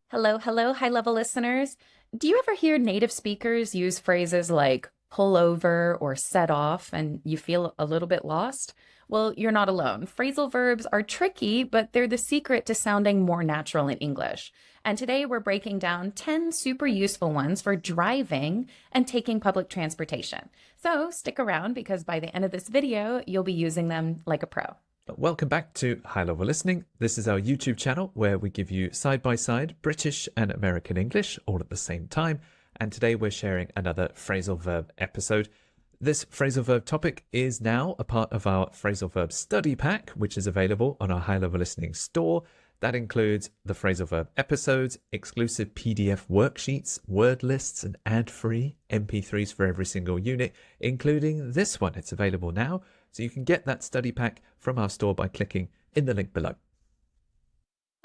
Hello, hello, high level listeners. Do you ever hear native speakers use phrases like pull over or set off and you feel a little bit lost? Well, you're not alone. Phrasal verbs are tricky, but they're the secret to sounding more natural in English. And today we're breaking down 10 super useful ones for driving and taking public transportation. So stick around because by the end of this video, you'll be using them like a pro. Welcome back to High Level Listening. This is our YouTube channel where we give you side-by-side British and American English all at the same time. And today we're sharing another phrasal verb episode. This phrasal verb topic is now a part of our phrasal verb study pack, which is available on our High Level Listening store. That includes the phrasal verb episodes, exclusive PDF worksheets, word lists, and ad-free MP3s for every single unit, including this one. It's available now. So you can get that study pack from our store by clicking in the link below.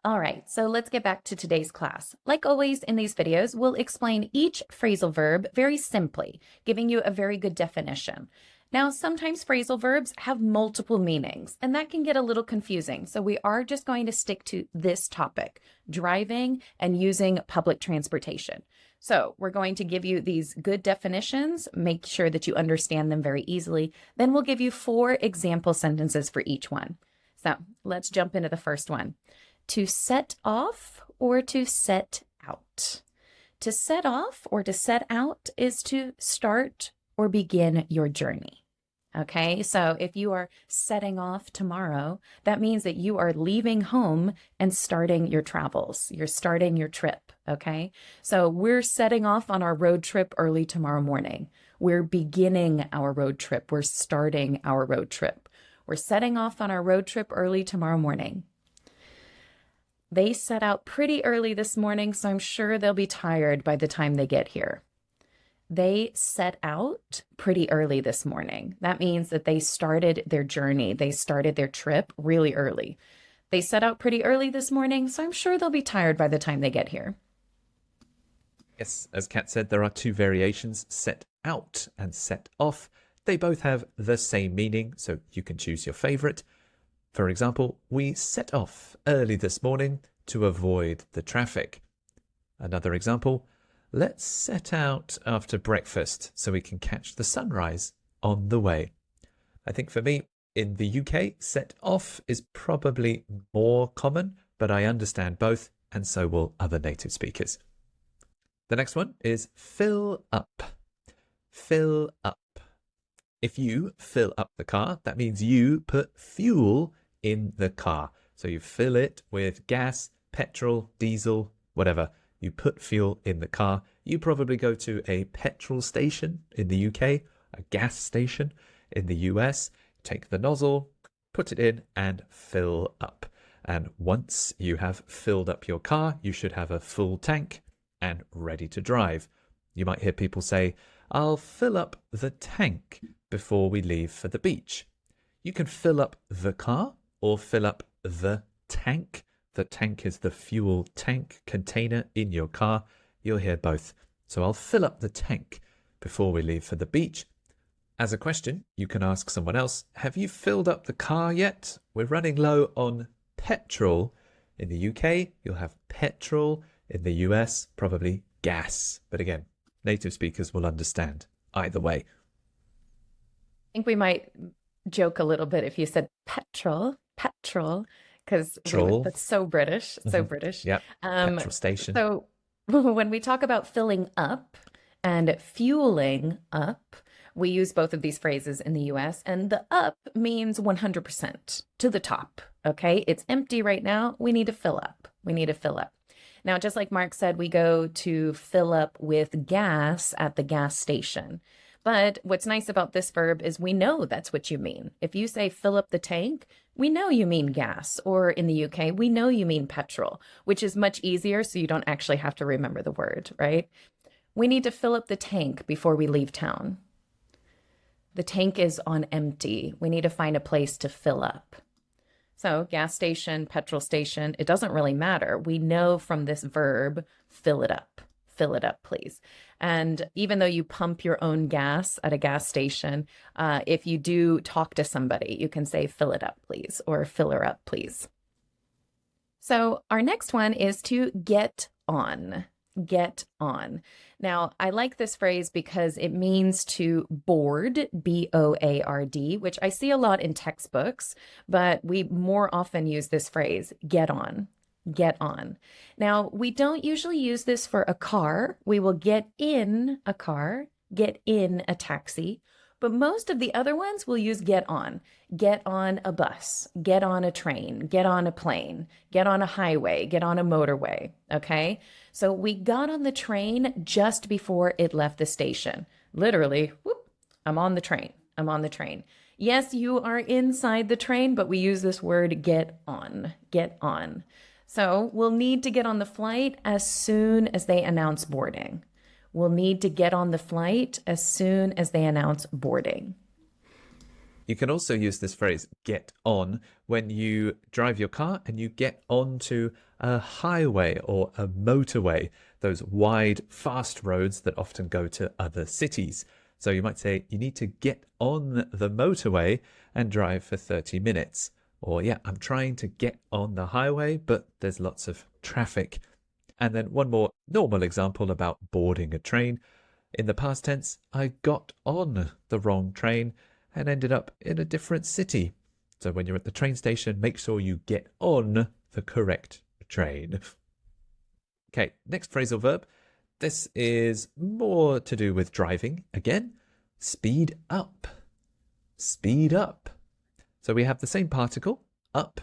All right, so let's get back to today's class. Like always in these videos, we'll explain each phrasal verb very simply, giving you a very good definition. Now, sometimes phrasal verbs have multiple meanings, and that can get a little confusing. So we are just going to stick to this topic, driving and using public transportation. So we're going to give you these good definitions, make sure that you understand them very easily. Then we'll give you 4 example sentences for each one. So let's jump into the first one. To set off or to set out. To set off or to set out is to start or begin your journey. Okay, so if you are setting off tomorrow, that means that you are leaving home and starting your travels. You're starting your trip, okay? So we're setting off on our road trip early tomorrow morning. We're beginning our road trip. We're starting our road trip. We're setting off on our road trip early tomorrow morning. They set out pretty early this morning, so I'm sure they'll be tired by the time they get here. They set out pretty early this morning. That means that they started their journey. They started their trip really early. They set out pretty early this morning, so I'm sure they'll be tired by the time they get here. Yes, as Kat said, there are 2 variations, set out and set off. They both have the same meaning, so you can choose your favorite. For example, we set off early this morning to avoid the traffic. Another example, let's set out after breakfast so we can catch the sunrise on the way. I think for me, in the UK, set off is probably more common, but I understand both, and so will other native speakers. The next one is fill up. Fill up. If you fill up the car, that means you put fuel in the car. So you fill it with gas, petrol, diesel, whatever. You put fuel in the car. You probably go to a petrol station in the UK, a gas station in the US, take the nozzle, put it in and fill up. And once you have filled up your car, you should have a full tank and ready to drive. You might hear people say, I'll fill up the tank before we leave for the beach. You can fill up the car or fill up the tank. The tank is the fuel tank container in your car. You'll hear both. So I'll fill up the tank before we leave for the beach. As a question, you can ask someone else, have you filled up the car yet? We're running low on petrol. In the UK, you'll have petrol. In the US, probably gas. But again, native speakers will understand either way. I think we might joke a little bit if you said petrol, because that's so British, so British. Yeah, petrol station. So when we talk about filling up and fueling up, we use both of these phrases in the US, and the up means 100% to the top, okay? It's empty right now. We need to fill up. We need to fill up. Now, just like Mark said, we go to fill up with gas at the gas station. But what's nice about this verb is we know that's what you mean. If you say fill up the tank, we know you mean gas, or in the UK, we know you mean petrol, which is much easier so you don't actually have to remember the word, right? We need to fill up the tank before we leave town. The tank is on empty. We need to find a place to fill up. So gas station, petrol station, it doesn't really matter. We know from this verb, fill it up. Fill it up, please. And even though you pump your own gas at a gas station, if you do talk to somebody, you can say, fill it up, please, or fill her up, please. So our next one is to get on. Get on. Now, I like this phrase because it means to board, B-O-A-R-D, which I see a lot in textbooks, but we more often use this phrase, get on. Get on. Now, we don't usually use this for a car. We will get in a car, get in a taxi, but most of the other ones will use get on. Get on a bus, get on a train, get on a plane, get on a highway, get on a motorway, okay? So we got on the train just before it left the station. Literally, whoop, I'm on the train. I'm on the train. Yes, you are inside the train, but we use this word get on. Get on. So we'll need to get on the flight as soon as they announce boarding. We'll need to get on the flight as soon as they announce boarding. You can also use this phrase, get on, when you drive your car and you get onto a highway or a motorway, those wide, fast roads that often go to other cities. So you might say, you need to get on the motorway and drive for 30 minutes. Or, yeah, I'm trying to get on the highway, but there's lots of traffic. And then one more normal example about boarding a train. In the past tense, I got on the wrong train and ended up in a different city. So when you're at the train station, make sure you get on the correct train. Okay, next phrasal verb. This is more to do with driving. Again, speed up. Speed up. So we have the same particle, up.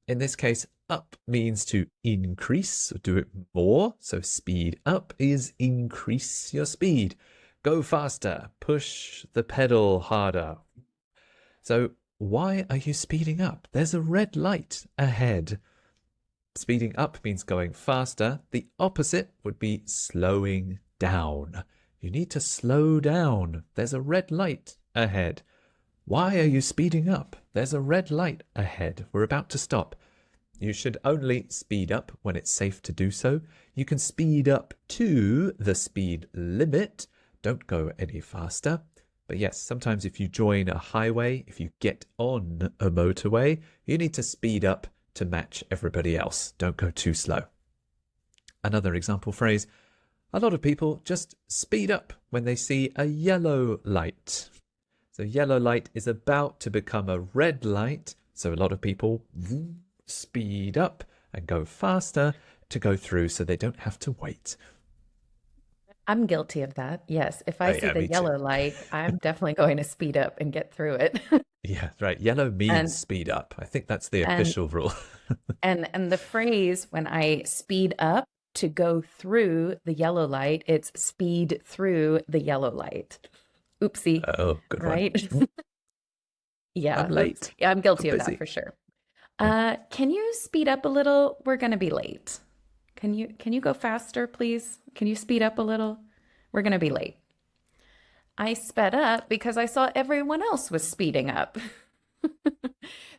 In this case, up means to increase, or do it more. So speed up is increase your speed. Go faster, push the pedal harder. So why are you speeding up? There's a red light ahead. Speeding up means going faster. The opposite would be slowing down. You need to slow down. There's a red light ahead. Why are you speeding up? There's a red light ahead. We're about to stop. You should only speed up when it's safe to do so. You can speed up to the speed limit. Don't go any faster. But yes, sometimes if you join a highway, if you get on a motorway, you need to speed up to match everybody else. Don't go too slow. Another example phrase, a lot of people just speed up when they see a yellow light. So yellow light is about to become a red light. So a lot of people speed up and go faster to go through so they don't have to wait. I'm guilty of that. Yes. If I see the me too. yellow light, I'm definitely going to speed up and get through it. Yeah, right. Yellow means And speed up. I think that's the and official rule. and the phrase when I speed up to go through the yellow light, it's speed through the yellow light. Oopsie. Oh, good one. Right? Yeah. I'm late. Yeah, I'm guilty I'm of that busy. for sure. Can you speed up a little? We're going to be late. Can you go faster, please? Can you speed up a little? We're going to be late. I sped up because I saw everyone else was speeding up.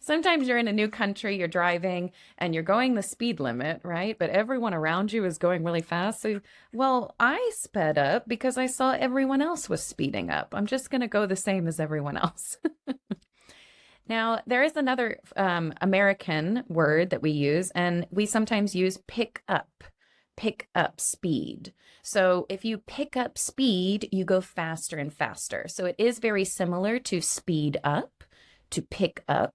Sometimes you're in a new country, you're driving, and you're going the speed limit, right? But everyone around you is going really fast. So, well, I sped up because I saw everyone else was speeding up. I'm just going to go the same as everyone else. Now, there is another American word that we use, and we sometimes use pick up speed. So if you pick up speed, you go faster and faster. So it is very similar to speed up, to pick up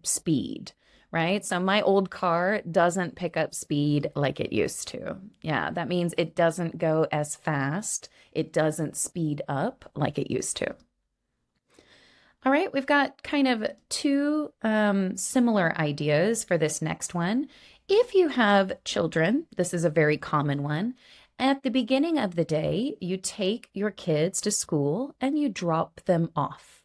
speed, right? So my old car doesn't pick up speed like it used to. Yeah, that means it doesn't go as fast. It doesn't speed up like it used to. All right, we've got kind of two similar ideas for this next one. If you have children, this is a very common one. At the beginning of the day, you take your kids to school and you drop them off.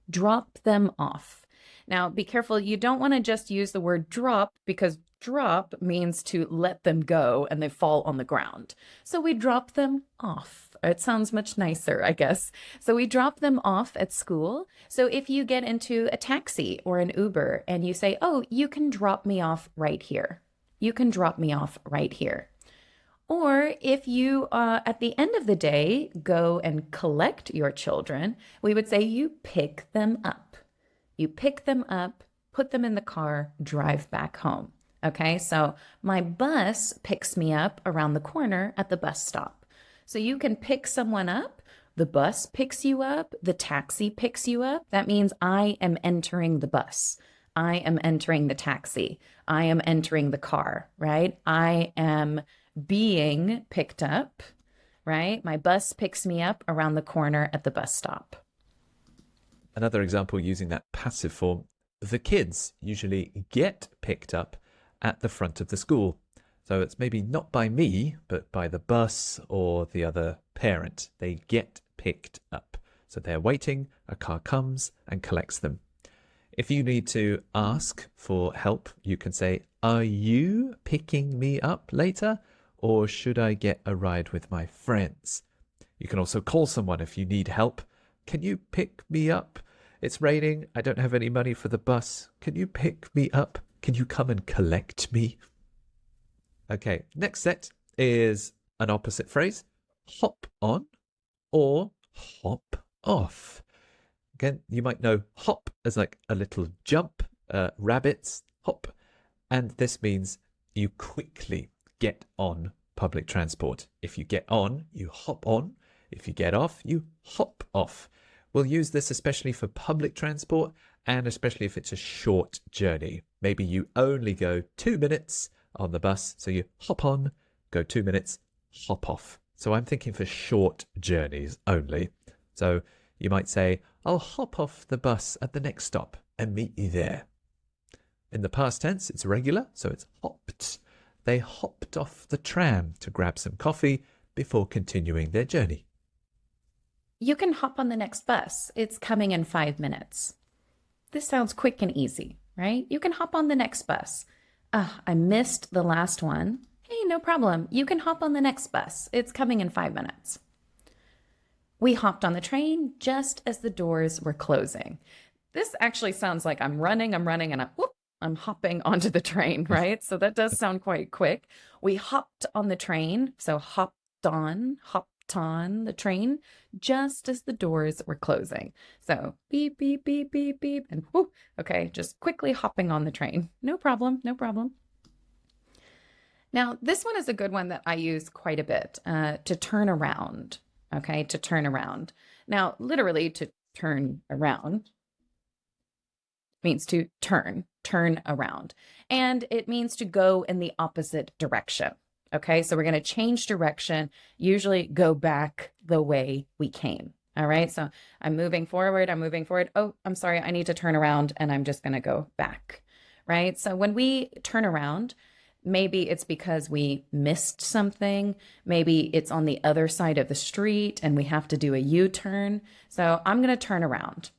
Drop them off. Now, be careful. You don't want to just use the word drop because drop means to let them go and they fall on the ground. So we drop them off. It sounds much nicer, I guess. So we drop them off at school. So if you get into a taxi or an Uber and you say, oh, you can drop me off right here. You can drop me off right here. Or if you, at the end of the day, go and collect your children, we would say you pick them up. You pick them up, put them in the car, drive back home. Okay, so my bus picks me up around the corner at the bus stop. So you can pick someone up, the bus picks you up, the taxi picks you up. That means I am entering the bus. I am entering the taxi. I am entering the car, right? I am being picked up, right? My bus picks me up around the corner at the bus stop. Another example using that passive form, the kids usually get picked up at the front of the school. So it's maybe not by me, but by the bus or the other parent. They get picked up. So they're waiting, a car comes and collects them. If you need to ask for help, you can say, "Are you picking me up later? Or should I get a ride with my friends?" You can also call someone if you need help. "Can you pick me up? It's raining. I don't have any money for the bus. Can you pick me up? Can you come and collect me?" Okay, next set is an opposite phrase, hop on or hop off. Again, you might know hop as like a little jump, rabbits, hop. And this means you quickly get on public transport. If you get on, you hop on. If you get off, you hop off. We'll use this especially for public transport and especially if it's a short journey. Maybe you only go 2 minutes on the bus, so you hop on, go 2 minutes, hop off. So I'm thinking for short journeys only. So you might say, "I'll hop off the bus at the next stop and meet you there." In the past tense, it's regular, so it's hopped. They hopped off the tram to grab some coffee before continuing their journey. You can hop on the next bus. It's coming in 5 minutes. This sounds quick and easy, right? You can hop on the next bus. I missed the last one. Hey, no problem. You can hop on the next bus. It's coming in 5 minutes. We hopped on the train just as the doors were closing. This actually sounds like I'm running, and I'm hopping onto the train, right? So that does sound quite quick. We hopped on the train, so hopped on the train just as the doors were closing. So beep, beep, beep, beep, beep, and whoop. Okay, just quickly hopping on the train. No problem, no problem. Now, this one is a good one that I use quite a bit, to turn around. Okay, to turn around. Now, literally to turn around means to turn around. And it means to go in the opposite direction. Okay, so we're going to change direction, usually go back the way we came. All right, so I'm moving forward. Oh, I'm sorry, I need to turn around and I'm just going to go back. Right, so when we turn around, maybe it's because we missed something. Maybe it's on the other side of the street and we have to do a U-turn. So I'm going to turn around.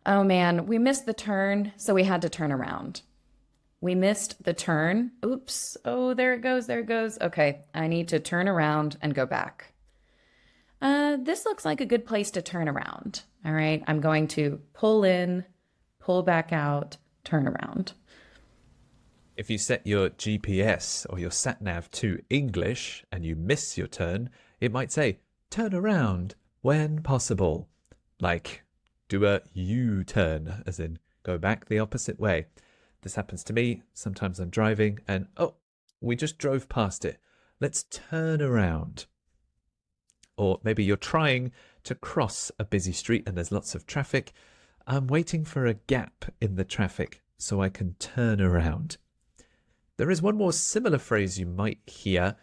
Oh man, we missed the turn, so we had to turn around. We missed the turn. Oops. Oh, there it goes. Okay, I need to turn around and go back. This looks like a good place to turn around. All right, I'm going to pull in, pull back out, turn around. If you set your GPS or your sat-nav to English and you miss your turn, it might say, "Turn around when possible." Like, do a U-turn, as in go back the opposite way. This happens to me. Sometimes I'm driving and, oh, we just drove past it. Let's turn around. Or maybe you're trying to cross a busy street and there's lots of traffic. I'm waiting for a gap in the traffic so I can turn around. There is one more similar phrase you might hear.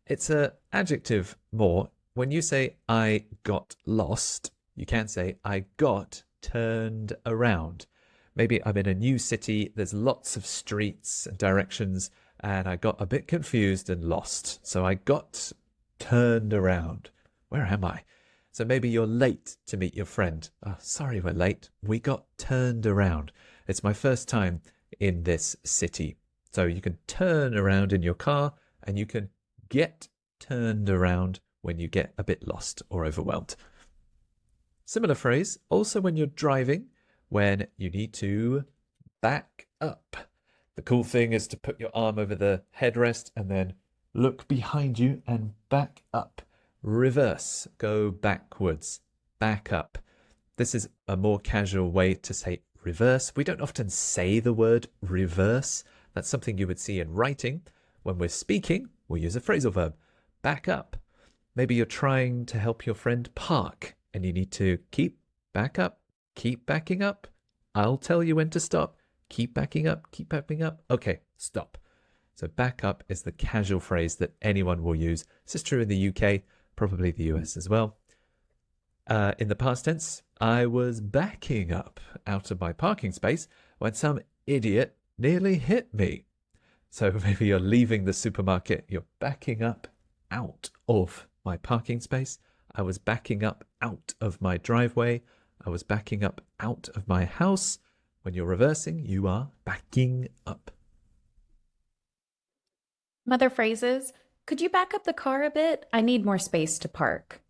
It's an adjective more. When you say, "I got lost," you can say, "I got turned around." Maybe I'm in a new city, there's lots of streets and directions, and I got a bit confused and lost. So I got turned around. Where am I? So maybe you're late to meet your friend. "Oh, sorry, we're late. We got turned around. It's my first time in this city." So you can turn around in your car and you can get turned around when you get a bit lost or overwhelmed. Similar phrase also when you're driving, when you need to back up. The cool thing is to put your arm over the headrest and then look behind you and back up. Reverse, go backwards, back up. This is a more casual way to say reverse. We don't often say the word reverse, That's something you would see in writing. When we're speaking, we'll use a phrasal verb. Back up. Maybe you're trying to help your friend park and you need to back up, keep backing up. I'll tell you when to stop. Keep backing up, keep backing up. Okay, stop. So back up is the casual phrase that anyone will use. This is true in the UK, probably the US as well. In the past tense, I was backing up out of my parking space when some idiot nearly hit me. So maybe you're leaving the supermarket, you're backing up out of my parking space. I was backing up out of my driveway. I was backing up out of my house. When you're reversing, you are backing up. Other phrases, could you back up the car a bit? I need more space to park.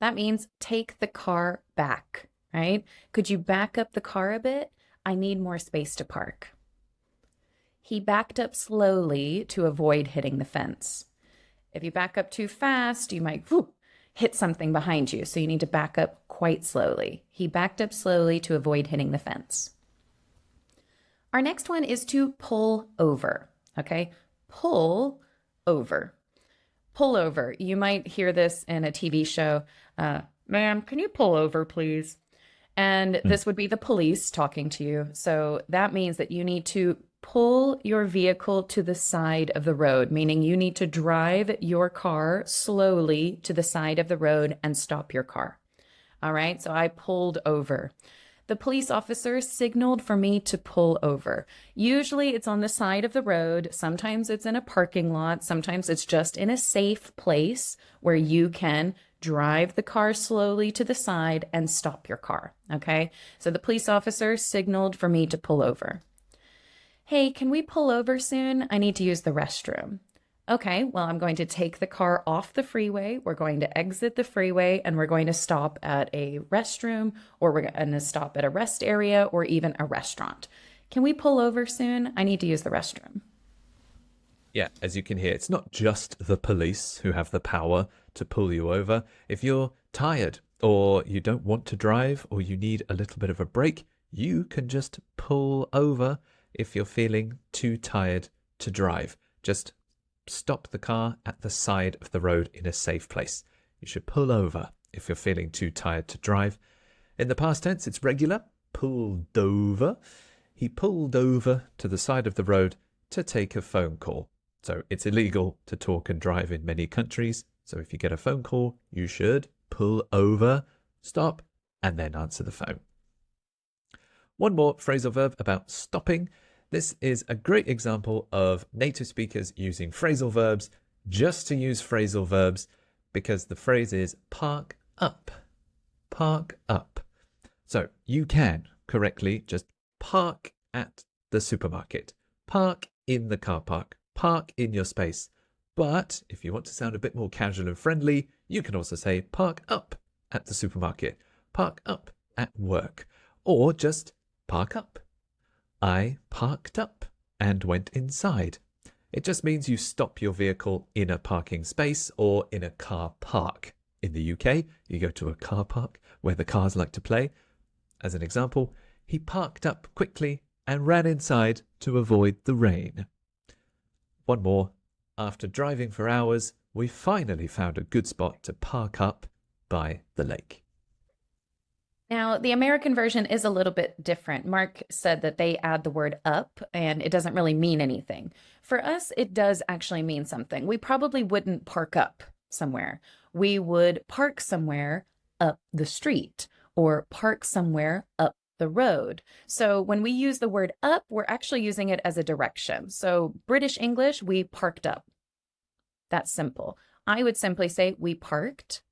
That means take the car back, right? Could you back up the car a bit? I need more space to park. He backed up slowly to avoid hitting the fence. If you back up too fast, you might hit something behind you. So you need to back up quite slowly. He backed up slowly to avoid hitting the fence. Our next one is to pull over, okay? Pull over. Pull over. You might hear this in a TV show. Ma'am, can you pull over, please? And this would be the police talking to you. So that means that you need to pull your vehicle to the side of the road, meaning you need to drive your car slowly to the side of the road and stop your car. All right, so I pulled over. The police officer signaled for me to pull over. Usually it's on the side of the road. Sometimes it's in a parking lot. Sometimes it's just in a safe place where you can drive the car slowly to the side and stop your car. Okay, so the police officer signaled for me to pull over. Hey, can we pull over soon? I need to use the restroom. Okay, well, I'm going to take the car off the freeway. We're going to exit the freeway and we're going to stop at a restroom, or we're going to stop at a rest area or even a restaurant. Can we pull over soon? I need to use the restroom. Yeah, as you can hear, it's not just the police who have the power to pull you over. If you're tired or you don't want to drive or you need a little bit of a break, you can just pull over if you're feeling too tired to drive. Just stop the car at the side of the road in a safe place. You should pull over if you're feeling too tired to drive. In the past tense, it's regular. Pulled over. He pulled over to the side of the road to take a phone call. So it's illegal to talk and drive in many countries. So if you get a phone call, you should pull over, stop, and then answer the phone. One more phrasal verb about stopping. This is a great example of native speakers using phrasal verbs just to use phrasal verbs, because the phrase is park up. Park up. So you can correctly just park at the supermarket, park in the car park, park in your space. But if you want to sound a bit more casual and friendly, you can also say park up at the supermarket, park up at work, or just park up. I parked up and went inside. It just means you stop your vehicle in a parking space or in a car park. In the UK, you go to a car park where the cars like to play. As an example, he parked up quickly and ran inside to avoid the rain. One more. After driving for hours, we finally found a good spot to park up by the lake. Now, the American version is a little bit different. Mark said that they add the word up and it doesn't really mean anything. For us, it does actually mean something. We probably wouldn't park up somewhere. We would park somewhere up the street or park somewhere up the road. So when we use the word up, we're actually using it as a direction. So British English, we parked up. That's simple. I would simply say we parked.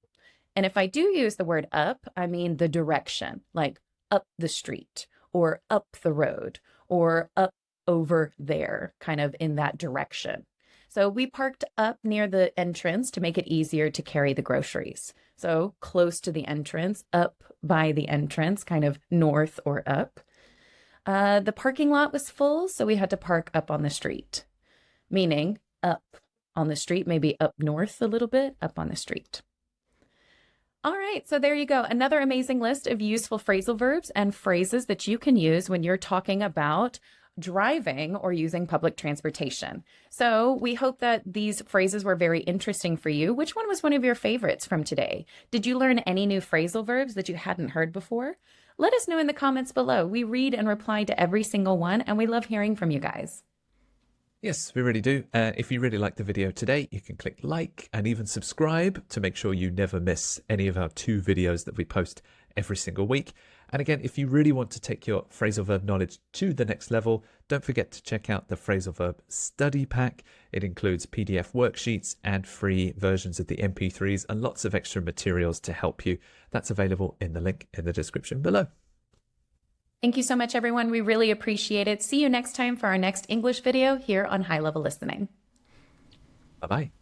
And if I do use the word up, I mean the direction, like up the street or up the road or up over there, kind of in that direction. So we parked up near the entrance to make it easier to carry the groceries. So close to the entrance, up by the entrance, kind of north or up. The parking lot was full, so we had to park up on the street, meaning up on the street, maybe up north a little bit, up on the street. All right, so there you go. Another amazing list of useful phrasal verbs and phrases that you can use when you're talking about driving or using public transportation. So we hope that these phrases were very interesting for you. Which one was one of your favorites from today? Did you learn any new phrasal verbs that you hadn't heard before? Let us know in the comments below. We read and reply to every single one, and we love hearing from you guys. Yes, we really do. If you really liked the video today, you can click like and even subscribe to make sure you never miss any of our 2 videos that we post every single week. And again, if you really want to take your phrasal verb knowledge to the next level, don't forget to check out the Phrasal Verb Study Pack. It includes PDF worksheets and free versions of the MP3s and lots of extra materials to help you. That's available in the link in the description below. Thank you so much, everyone. We really appreciate it. See you next time for our next English video here on High Level Listening. Bye-bye.